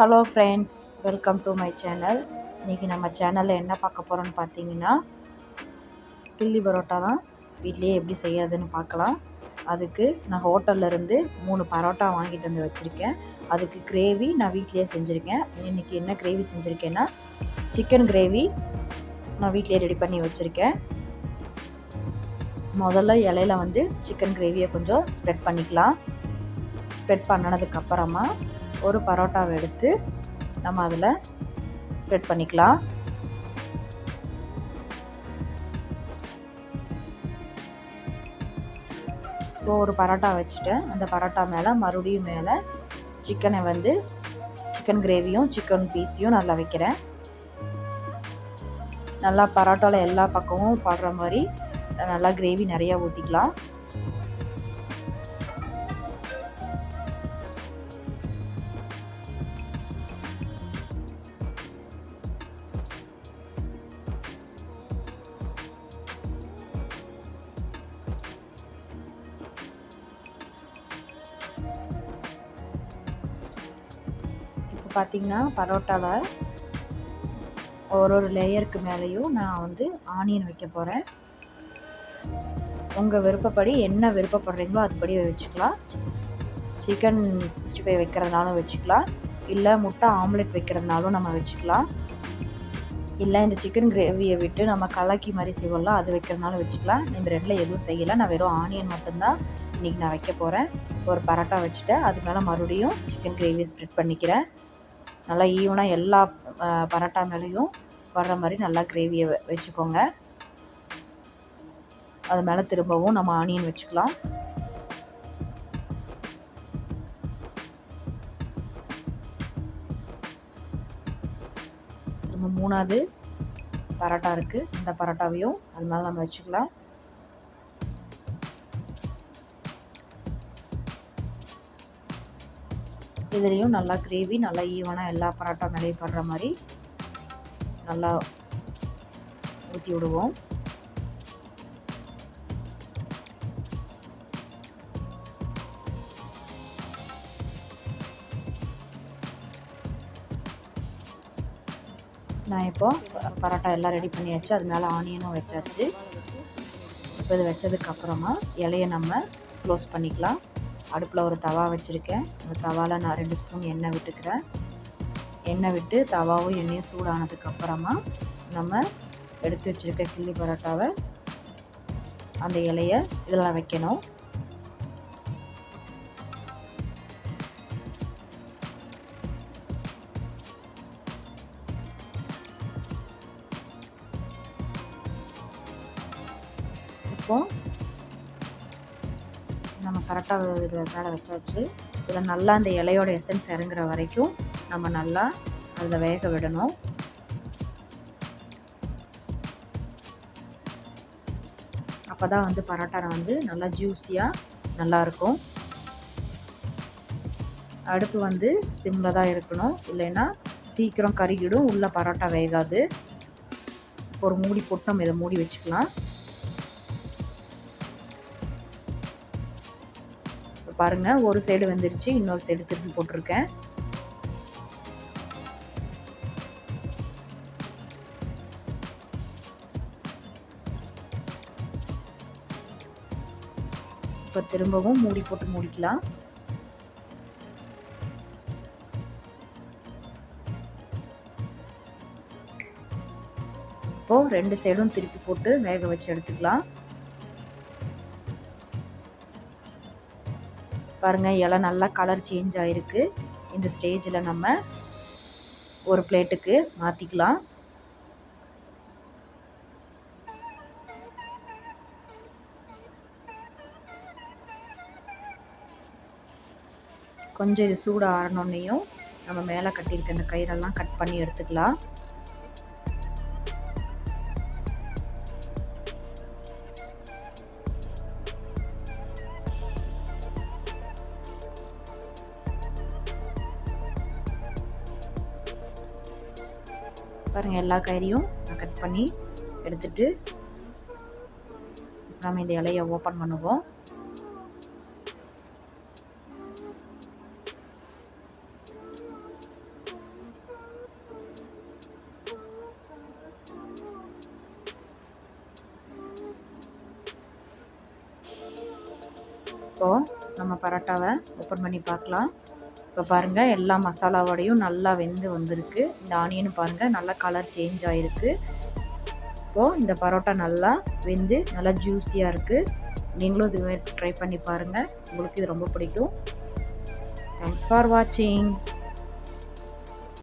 Hello friends, welcome to my channel. இன்றைக்கி நம்ம சேனலில் என்ன பார்க்க போகிறோன்னு பார்த்தீங்கன்னா, கில்லி பரோட்டா தான் வீட்லேயே எப்படி செய்யறதுன்னு பார்க்கலாம். அதுக்கு நான் ஹோட்டல்லேருந்து 3 பரோட்டா வாங்கிட்டு வந்து வச்சுருக்கேன். அதுக்கு கிரேவி நான் வீட்லேயே செஞ்சுருக்கேன். இன்றைக்கி என்ன கிரேவி செஞ்சுருக்கேன்னா, சிக்கன் கிரேவி நான் வீட்லேயே ரெடி பண்ணி வச்சுருக்கேன். முதல்ல இலையில வந்து சிக்கன் கிரேவியை கொஞ்சம் ஸ்ப்ரெட் பண்ணிக்கலாம். ஸ்ப்ரெட் பண்ணினதுக்கப்புறமா ஒரு பரோட்டாவை எடுத்து நம்ம அதில் ஸ்ப்ரெட் பண்ணிக்கலாம். இப்போ ஒரு பரோட்டா வச்சுட்டேன். அந்த பரோட்டா மேலே மறுபடியும் மேலே சிக்கனை வந்து சிக்கன் கிரேவியும் சிக்கன் பீஸையும் நல்லா வைக்கிறேன். நல்லா பரோட்டாவில் எல்லா பக்கமும் படுற மாதிரி நல்லா கிரேவி நிறையா ஊற்றிக்கலாம். இப்போ பார்த்திங்கன்னா பரோட்டாவில் ஒரு லேயருக்கு மேலேயும் நான் வந்து ஆனியன் வைக்க போகிறேன். உங்கள் விருப்பப்படி என்ன விருப்பப்படுறீங்களோ அதுபடி வச்சுக்கலாம். சிக்கன் 65 வைக்கிறதுனாலும் வச்சுக்கலாம், இல்லை முட்டை ஆம்லெட் வைக்கிறதுனாலும் நம்ம வச்சுக்கலாம், இல்லை இந்த சிக்கன் கிரேவியை விட்டு நம்ம கலக்கி மாதிரி செய்வோம்ல அது வைக்கிறதுனாலும் வச்சுக்கலாம். இந்த ரெண்டில் எதுவும் செய்யலை. நான் வெறும் ஆனியன் மட்டும்தான் இன்றைக்கி நான் வைக்க போகிறேன். ஒரு பரோட்டா வச்சுட்டு அது மேலே மறுபடியும் சிக்கன் கிரேவி ஸ்ப்ரெட் பண்ணிக்கிறேன். நல்லா ஈவனாக எல்லா பரோட்டா மேலேயும் வர்ற மாதிரி நல்லா கிரேவியை வச்சுக்கோங்க. அது மேலே திரும்பவும் நம்ம ஆனியன் வச்சுக்கலாம். திரும்ப 3வது பரோட்டா இருக்குது, இந்த பரோட்டாவையும் அது மேலே நம்ம வச்சுக்கலாம். இதுலேயும் நல்லா கிரேவி நல்லா ஈவனாக எல்லா பரோட்டா மேலேயும் படுற மாதிரி நல்லா ஊற்றி விடுவோம். நான் இப்போது பரோட்டா எல்லாம் ரெடி பண்ணியாச்சு. அது மேலே ஆனியனும் வச்சாச்சு. இப்போ இது வச்சதுக்கப்புறமா இலையை நம்ம க்ளோஸ் பண்ணிக்கலாம். அடுப்பில் ஒரு தவா வச்சுருக்கேன். அந்த தவாவில் நான் 2 ஸ்பூன் எண்ணெய் விட்டுக்கிறேன். எண்ணெய் விட்டு தவாவும் எண்ணெயும் சூடானதுக்கப்புறமா நம்ம எடுத்து வச்சுருக்க கில்லி பரோட்டாவை அந்த இலையை இதில் வைக்கணும். இப்போ நம்ம கரெக்டாக இதில் மேலே வச்சாச்சு. இதில் நல்லா அந்த இலையோட எசன்ஸ் இறங்குற வரைக்கும் நம்ம நல்லா அதில் வேக விடணும். அப்போ தான் வந்து பரோட்டா வந்து நல்லா ஜூஸியாக நல்லாயிருக்கும். அடுப்பு வந்து சிம்மில் தான் இருக்கணும், இல்லைன்னா சீக்கிரம் கருகிடும், உள்ள பரோட்டா வேகாது. ஒரு மூடி போட்டு நம்ம இதை மூடி வச்சுக்கலாம். பாருங்கள், ஒரு சைடு வெந்துருச்சு, இன்னொரு சைடு திருப்பி போட்டிருக்கேன். இப்போ திரும்பவும் மூடி போட்டு மூடிக்கலாம். இப்போது 2 சைடும் திருப்பி போட்டு வேக வச்சு எடுத்துக்கலாம். பாருங்கள், இலை நல்லா கலர் சேஞ்ச் ஆகிருக்கு. இந்த ஸ்டேஜில் நம்ம ஒரு பிளேட்டுக்கு மாற்றிக்கலாம். கொஞ்சம் இது சூடு ஆறணுன்னையும் நம்ம மேலே கட்டியிருக்க இந்த கயிறெல்லாம் கட் பண்ணி எடுத்துக்கலாம். பாருங்கள், எல்லா கயிறையும் நான் கட் பண்ணி எடுத்துட்டு நம்ம இந்த இலையை ஓப்பன் பண்ணுவோம். இப்போது நம்ம பரோட்டாவை ஓப்பன் பண்ணி பார்க்கலாம். இப்போ பாருங்கள், எல்லா மசாலாவோடையும் நல்லா வெந்து வந்திருக்கு. இந்த ஆனியனும் பாருங்கள் நல்லா கலர் சேஞ்ச் ஆகிருக்கு. இப்போது இந்த பரோட்டா நல்லா வெந்து நல்லா ஜூஸியாக இருக்குது. நீங்களும் இதுவே ட்ரை பண்ணி பாருங்கள். உங்களுக்கு இது ரொம்ப பிடிக்கும். தேங்க்ஸ் ஃபார் வாட்சிங்.